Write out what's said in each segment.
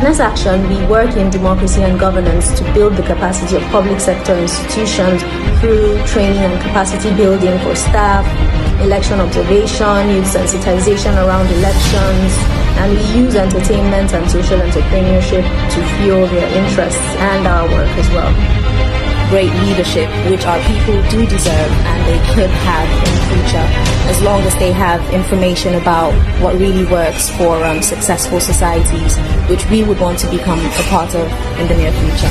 At Next Action, we work in democracy and governance to build the capacity of public sector institutions through training and capacity building for staff, election observation, youth sensitization around elections, and we use entertainment and social entrepreneurship to fuel their interests and our work as well. Great leadership, which our people do deserve and they could have in the future, as long as they have information about what really works for successful societies, which we would want to become a part of in the near future.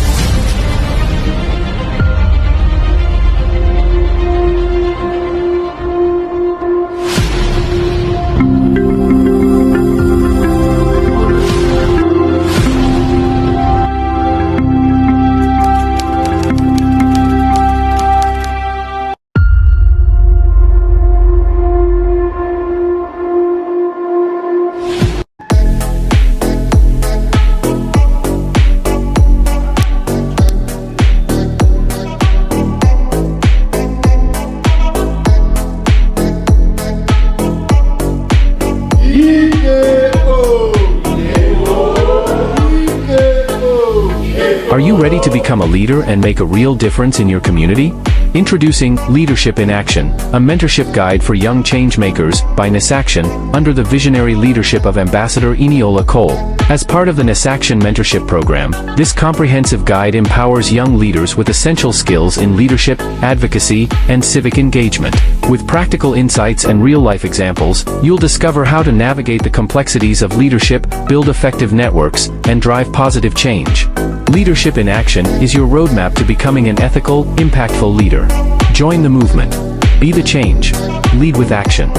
Are you ready to become a leader and make a real difference in your community? Introducing Leadership in Action, a mentorship guide for young changemakers by Next Action, under the visionary leadership of Ambassador Eniola Cole. As part of the Next Action mentorship program, this comprehensive guide empowers young leaders with essential skills in leadership, advocacy, and civic engagement. With practical insights and real-life examples, you'll discover how to navigate the complexities of leadership, build effective networks, and drive positive change. Leadership in Action is your roadmap to becoming an ethical, impactful leader. Join the movement. Be the change. Lead with action.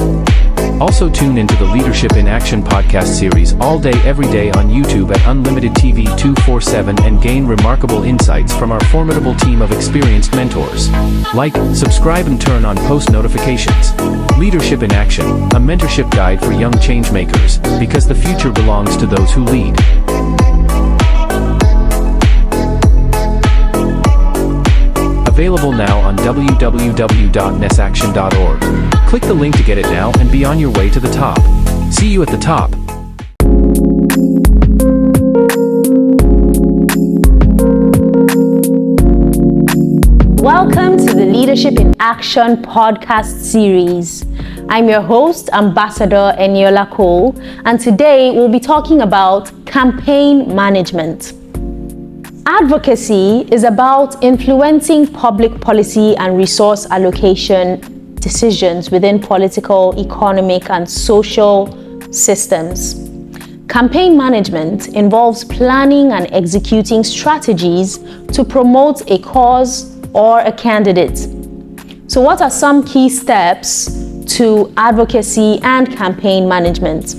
Also tune into the Leadership in Action podcast series all day every day on YouTube at Unlimited TV 247 and gain remarkable insights from our formidable team of experienced mentors. Like, subscribe and turn on post notifications. Leadership in Action, a mentorship guide for young change makers, because the future belongs to those who lead. Available now on www.nextaction.org. Click the link to get it now and be on your way to the top. See you at the top. Welcome to the Leadership in Action podcast series. I'm your host, Ambassador Eniola Cole, and today we'll be talking about campaign management. Advocacy is about influencing public policy and resource allocation decisions within political, economic, and social systems. Campaign management involves planning and executing strategies to promote a cause or a candidate. So what are some key steps to advocacy and campaign management?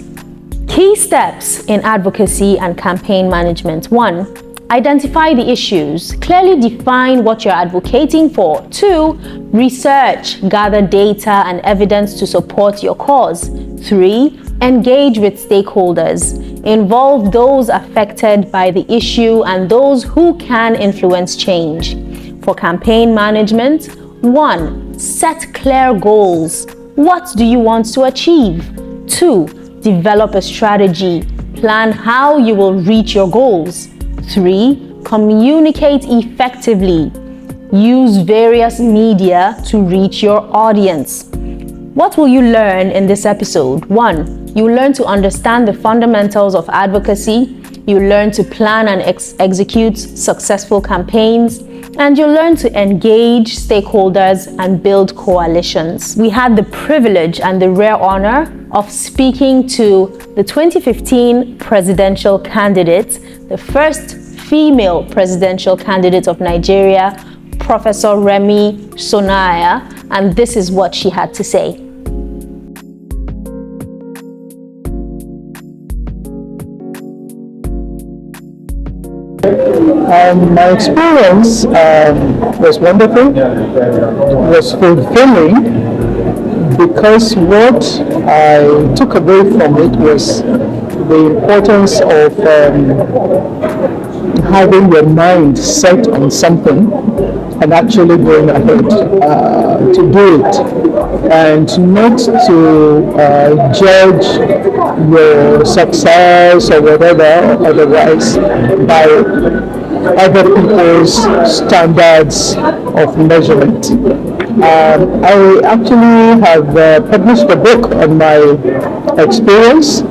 Key steps in advocacy and campaign management. 1. Identify the issues. Clearly define what you're advocating for. 2. Research, gather data and evidence to support your cause. 3. Engage with stakeholders. Involve those affected by the issue and those who can influence change. For campaign management, 1. Set clear goals. What do you want to achieve? 2. Develop a strategy. Plan how you will reach your goals. 3. Communicate effectively. Use various media to reach your audience. What will you learn in this episode? 1. You learn to understand the fundamentals of advocacy. You learn to plan and execute successful campaigns. And you learn to engage stakeholders and build coalitions. We had the privilege and the rare honor of speaking to the 2015 presidential candidate, the first female presidential candidate of Nigeria, Professor Remi Sonaiya, and this is what she had to say. My experience was wonderful, was fulfilling, because what I took away from it was the importance of having your mind set on something and actually going ahead to do it, and not to judge your success or whatever otherwise by other people's standards of measurement. I actually have published a book on my experience.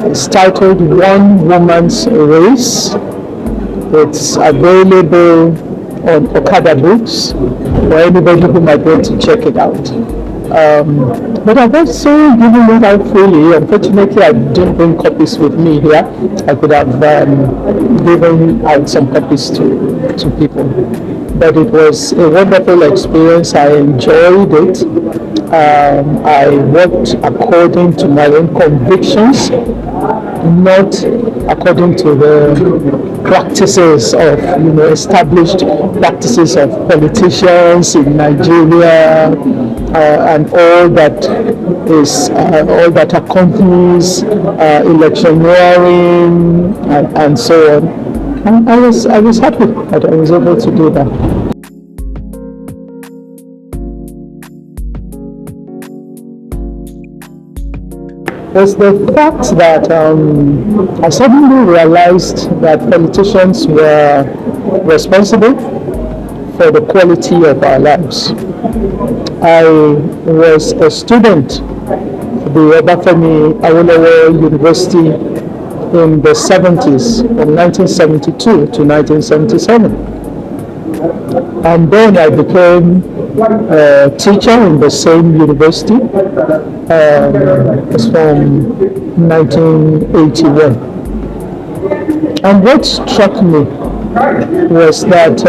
It's titled One Woman's Race. It's available on Okada Books for anybody who might want to check it out. But I've also given it out freely. Unfortunately, I didn't bring copies with me here. I could have given out some copies to people. But it was a wonderful experience. I enjoyed it. I worked according to my own convictions, not according to the practices of, established practices of politicians in Nigeria, and all that accompanies electioneering and so on. And I was happy that I was able to do that. Was the fact that I suddenly realized that politicians were responsible for the quality of our lives. I was a student at the Obafemi Awolowo University in the 70s, from 1972 to 1977. And then I became a teacher in the same university. It's from 1981. And what struck me was that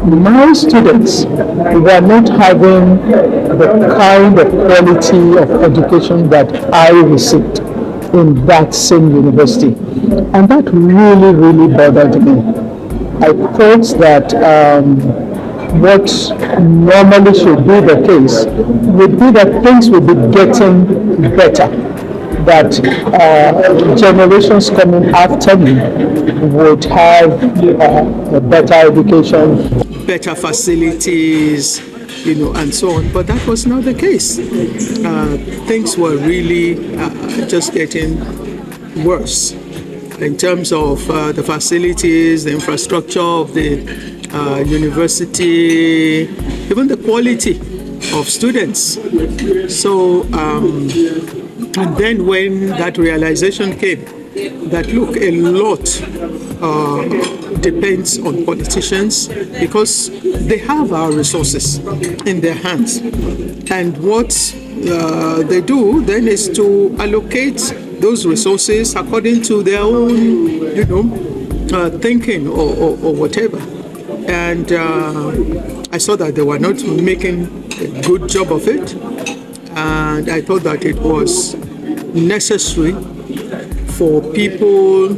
my students were not having the kind of quality of education that I received in that same university. And that really, really bothered me. I thought that what normally should be the case would be that things would be getting better, that generations coming after me would have a better education, better facilities, and so on. But that was not the case. Things were really just getting worse in terms of the facilities, the infrastructure of the university, even the quality of students. So, and then when that realization came, that look, a lot depends on politicians because they have our resources in their hands. And what they do then is to allocate those resources according to their own, thinking or whatever. And I saw that they were not making a good job of it. And I thought that it was necessary for people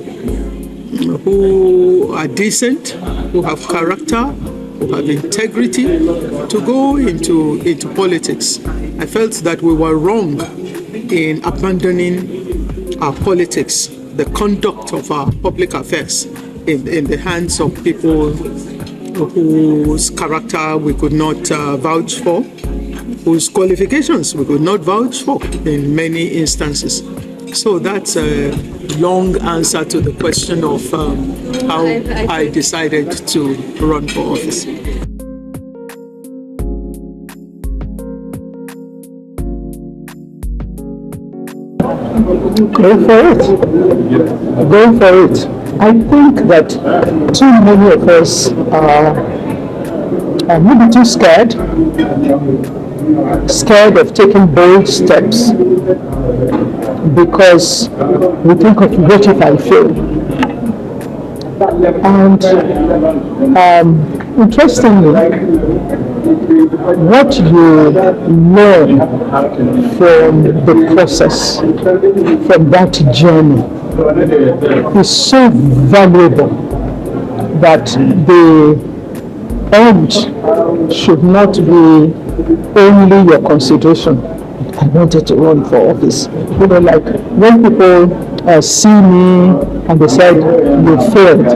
who are decent, who have character, who have integrity, to go into politics. I felt that we were wrong in abandoning our politics, the conduct of our public affairs in the hands of people whose character we could not vouch for, whose qualifications we could not vouch for in many instances. So that's a long answer to the question of how I decided to run for office. Go for it. Go for it. I think that too many of us are maybe too scared of taking bold steps because we think of what if I fail. And interestingly, what you learn from the process, from that journey, is so valuable that the end should not be only your consideration. I wanted to run for office. Like when people see me and they said, you failed.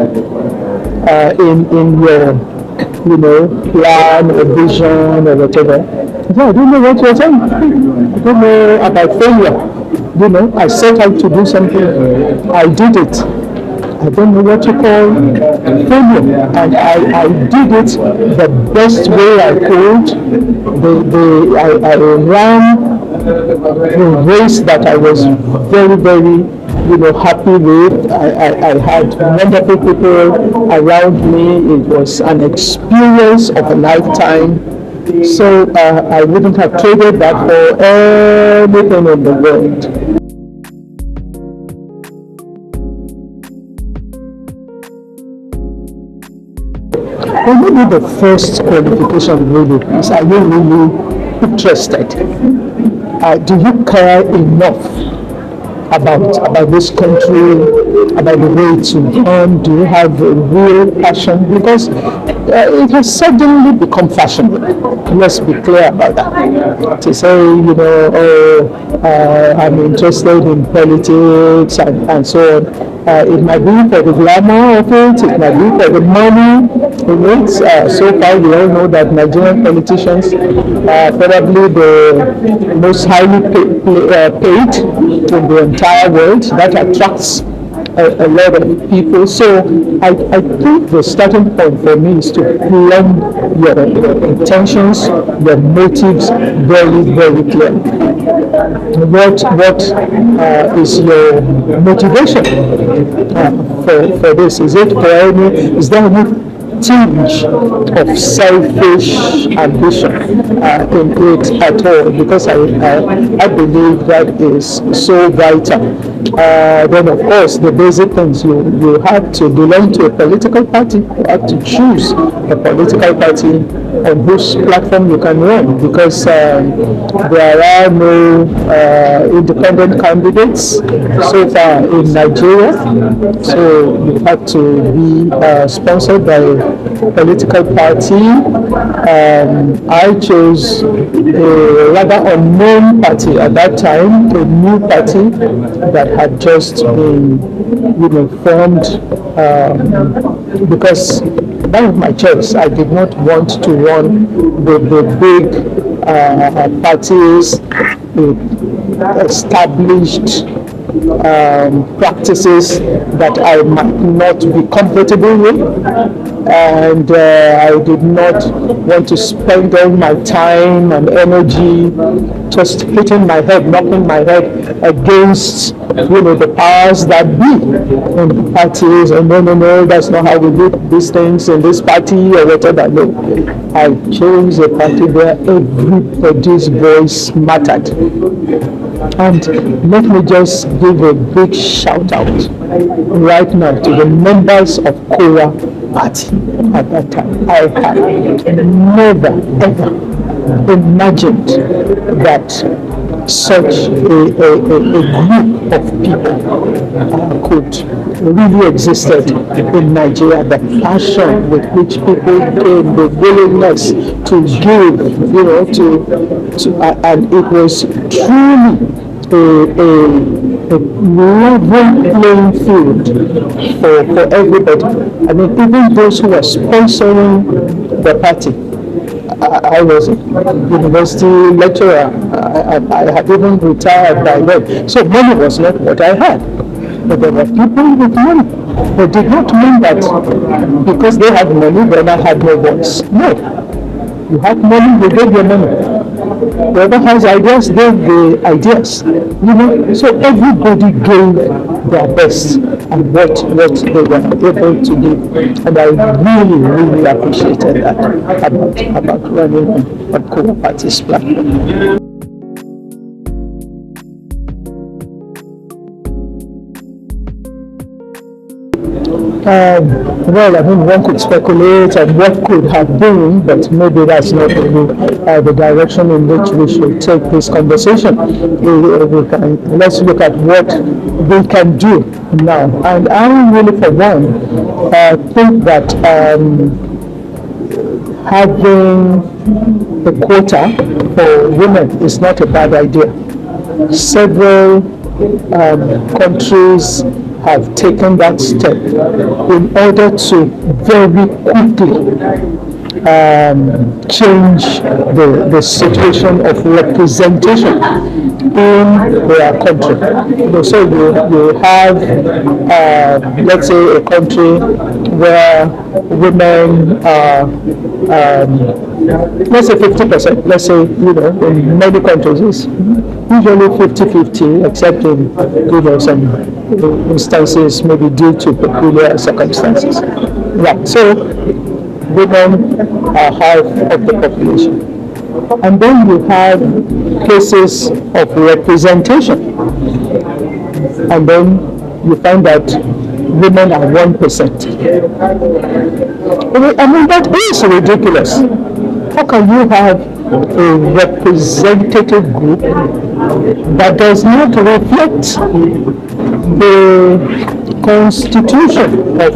in your, plan or vision or whatever. I don't know what you're saying. I don't know about failure. I set out to do something. I did it. I don't know what you call failure. And I did it the best way I could. I ran a race that I was very, very happy with. I had wonderful people around me. It was an experience of a lifetime. So I wouldn't have traded that for anything in the world. Well, maybe the first qualification really is, are you really interested? Do you care enough about this country, about the way it's run? Do you have a real passion? Because it has suddenly become fashionable. Let's be clear about that. To say, I'm interested in politics and so on. It might be for the glamour of it might be for the money in it. So far, we all know that Nigerian politicians are probably the most highly paid in the entire world. That attracts a lot of people. So I think the starting point for me is to plan your intentions, your motives very, very clearly. What is your motivation for this? Is there any tinge of selfish ambition in it at all? Because I believe that is so vital. Then of course the basic things, you have to belong to a political party. You have to choose a political party on whose platform you can run, because there are no independent candidates so far in Nigeria. So you have to be sponsored by a political party. I chose a rather unknown party at that time, a new party that had just been formed, because that was my choice. I did not want to run with the big parties with established practices that I might not be comfortable with, and I did not want to spend all my time and energy just hitting my head, knocking my head against the powers that be in the parties, and no, that's not how we do these things in this party or whatever. No, I chose a party where everybody's voice mattered. And let me just give a big shout out right now to the members of Kora Party at that time. I had never ever imagined that such a group of people could really existed in Nigeria. The passion with which people came, the willingness to give, and it was truly a level playing field for everybody. I mean, even those who were sponsoring the party. I was a university lecturer. I had even retired by then. So money was not what I had. But there were people with money. They did not mean that because they had money, then I had no voice. No. You had money, you gave your money. Whoever has ideas gave the ideas. So everybody gave their best and what they were able to do. And I really, really appreciated that about running on Kora Party's platform. Well, I mean, one could speculate on what could have been, but maybe that's not really the direction in which we should take this conversation. Let's look at what we can do now. And I really, for one, think that having a quota for women is not a bad idea. Several countries have taken that step in order to very quickly change the situation of representation in their country. So you have, let's say, a country where women are, let's say 50%, let's say, in many countries it's usually 50-50, except in, some instances maybe due to peculiar circumstances. Right, so women are half of the population. And then you have cases of representation. And then you find that women are 1%. I mean, that is ridiculous. How can you have a representative group that does not reflect the constitution of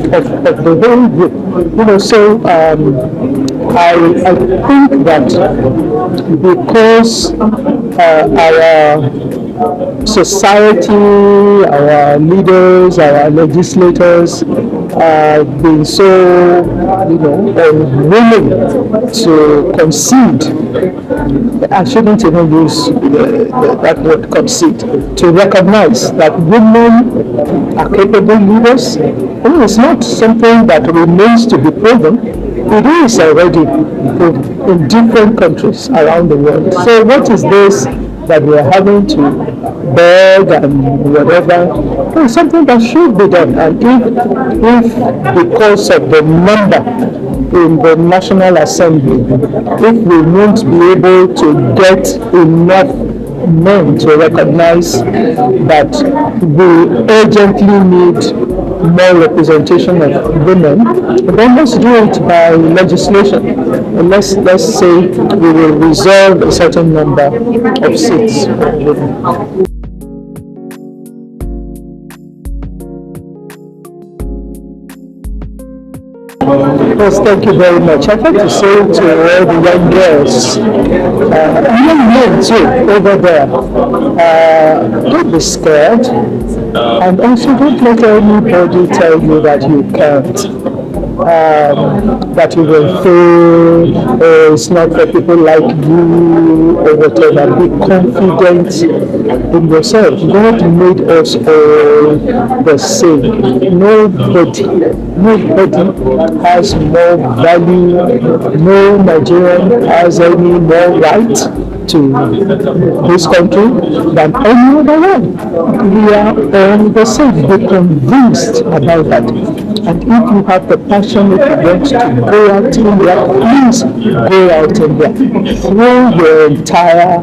the whole group? So I think that because our society, our leaders, our legislators have been so, unwilling to concede. I shouldn't even use that word concede, to recognize that women are capable leaders. It's not something that remains to be proven. It is already in different countries around the world. So what is this that we are having to beg and whatever? It's something that should be done. And if because of the number in the National Assembly, if we won't be able to get enough men to recognize that we urgently need more representation of women, then let's do it by legislation. And let's say we will reserve a certain number of seats for women. Yes, thank you very much. I'd like to say to all the young girls, young men too, over there, don't be scared, and also don't let anybody tell you that you can't, that you will fail, it's not for people like you, or whatever. Be confident in yourself. God made us all the same. Nobody has more value, no Nigerian has any more right to this country than any other one. We are all the same. Be convinced about that. And if you have the passion, if you want to go out in there, please go out in there. Throw your entire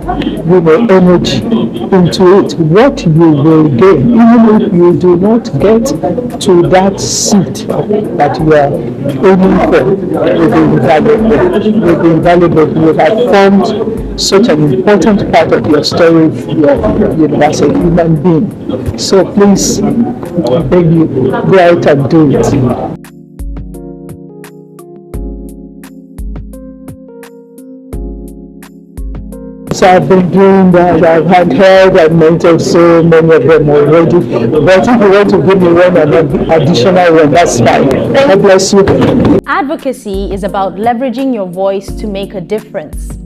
energy into it. What you will gain, even if you do not get to that seat that you are aiming for, will be invaluable. You have formed such an important part of your story, as a human being. So please, I beg you, go out and do it. So I've been doing that. I've had held and mentored so many of them already. But if you want to give me one additional one, that's fine. God bless you. Advocacy is about leveraging your voice to make a difference.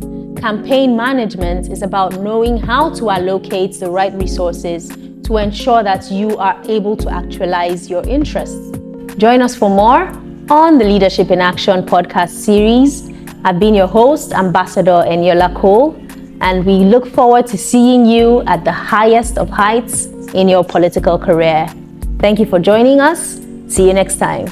Campaign management is about knowing how to allocate the right resources to ensure that you are able to actualize your interests. Join us for more on the Leadership in Action podcast series. I've been your host, Ambassador Eniola Cole, and we look forward to seeing you at the highest of heights in your political career. Thank you for joining us. See you next time.